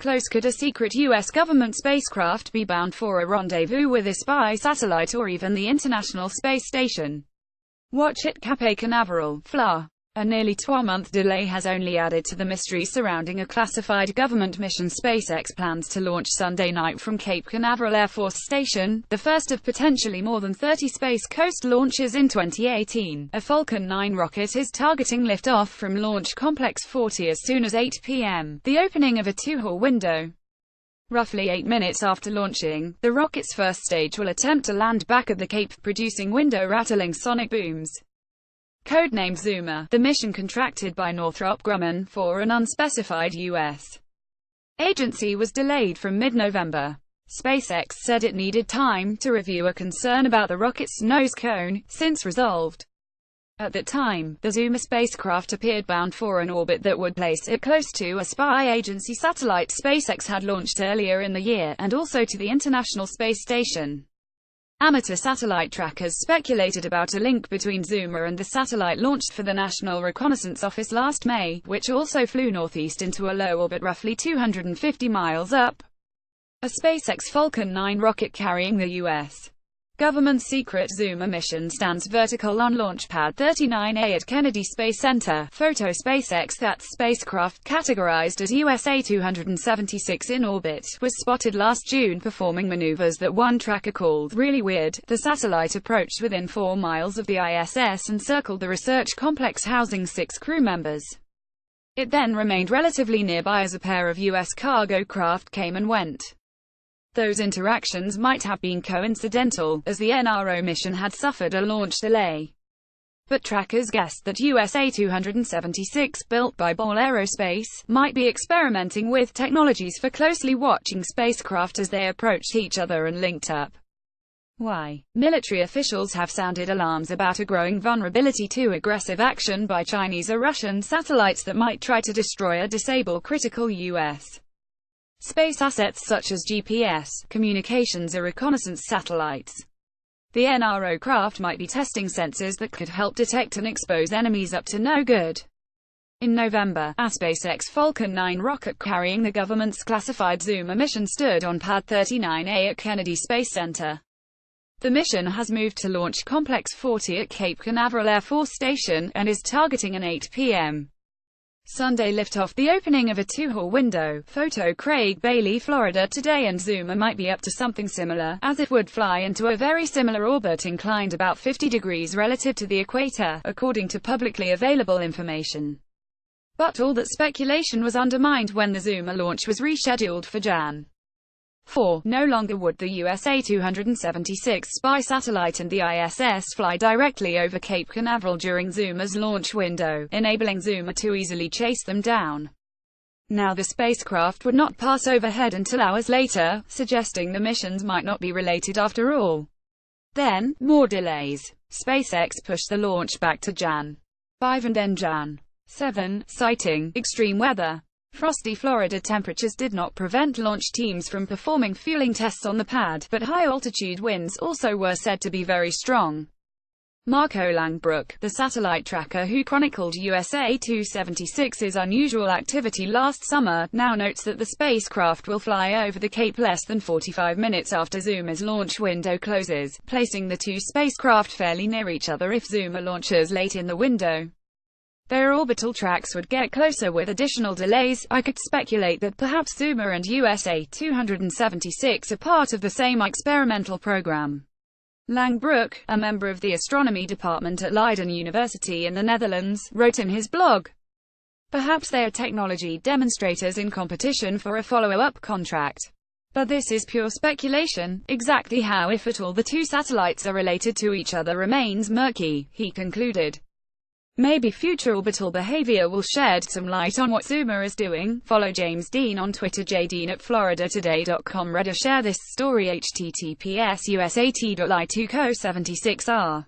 close could a secret U.S. government spacecraft be bound for a rendezvous with a spy satellite or even the International Space Station? Watch it, Cape Canaveral, FLA. A nearly 12-month delay has only added to the mystery surrounding a classified government mission. Spacex plans to launch Sunday night from Cape Canaveral Air Force Station, the first of potentially more than 30 Space Coast launches in 2018. A Falcon 9 rocket is targeting liftoff from Launch Complex 40 as soon as 8 p.m., the opening of a two-hole window. Roughly 8 minutes after launching, the rocket's first stage will attempt to land back at the Cape, producing window-rattling sonic booms. Codenamed Zuma, the mission contracted by Northrop Grumman for an unspecified U.S. agency was delayed from mid-November. SpaceX said it needed time to review a concern about the rocket's nose cone, since resolved. At that time, the Zuma spacecraft appeared bound for an orbit that would place it close to a spy agency satellite SpaceX had launched earlier in the year, and also to the International Space Station. Amateur satellite trackers speculated about a link between Zuma and the satellite launched for the National Reconnaissance Office last May, which also flew northeast into a low orbit roughly 250 miles up. A SpaceX Falcon 9 rocket carrying the U.S. government's secret Zuma mission stands vertical on Launch Pad 39A at Kennedy Space Center. Photo SpaceX. That spacecraft, categorized as USA 276 in orbit, was spotted last June performing maneuvers that one tracker called really weird. The satellite approached within 4 miles of the ISS and circled the research complex housing 6 crew members. It then remained relatively nearby as a pair of U.S. cargo craft came and went. Those interactions might have been coincidental, as the NRO mission had suffered a launch delay. But trackers guessed that USA 276, built by Ball Aerospace, might be experimenting with technologies for closely watching spacecraft as they approached each other and linked up. Why? Military officials have sounded alarms about a growing vulnerability to aggressive action by Chinese or Russian satellites that might try to destroy or disable critical U.S. space assets such as GPS, communications or reconnaissance satellites. The NRO craft might be testing sensors that could help detect and expose enemies up to no good. In November, a SpaceX Falcon 9 rocket carrying the government's classified Zuma mission stood on Pad 39A at Kennedy Space Center. The mission has moved to Launch Complex 40 at Cape Canaveral Air Force Station, and is targeting an 8 p.m. Sunday liftoff, the opening of a two-hole window. Photo Craig Bailey, Florida Today. And Zuma might be up to something similar, as it would fly into a very similar orbit inclined about 50 degrees relative to the equator, according to publicly available information. But all that speculation was undermined when the Zuma launch was rescheduled for Jan. 4. No longer would the USA 276 spy satellite and the ISS fly directly over Cape Canaveral during Zuma's launch window, enabling Zuma to easily chase them down. Now the spacecraft would not pass overhead until hours later, suggesting the missions might not be related after all. Then, more delays. SpaceX pushed the launch back to Jan. 5 and then Jan. 7, citing extreme weather. Frosty Florida temperatures did not prevent launch teams from performing fueling tests on the pad, but high-altitude winds also were said to be very strong. Marco Langbrook, the satellite tracker who chronicled USA 276's unusual activity last summer, now notes that the spacecraft will fly over the Cape less than 45 minutes after Zuma's launch window closes, placing the two spacecraft fairly near each other if Zuma launches late in the window. Their orbital tracks would get closer with additional delays. I could speculate that perhaps Zuma and USA 276 are part of the same experimental program. Langbrook, a member of the astronomy department at Leiden University in the Netherlands, wrote in his blog. Perhaps they are technology demonstrators in competition for a follow-up contract. But this is pure speculation. Exactly how, if at all, the two satellites are related to each other remains murky, he concluded. Maybe future orbital behavior will shed some light on what Zuma is doing. Follow James Dean on Twitter, jdean@floridatoday.com. Read or share this story. https://usat.li2co76r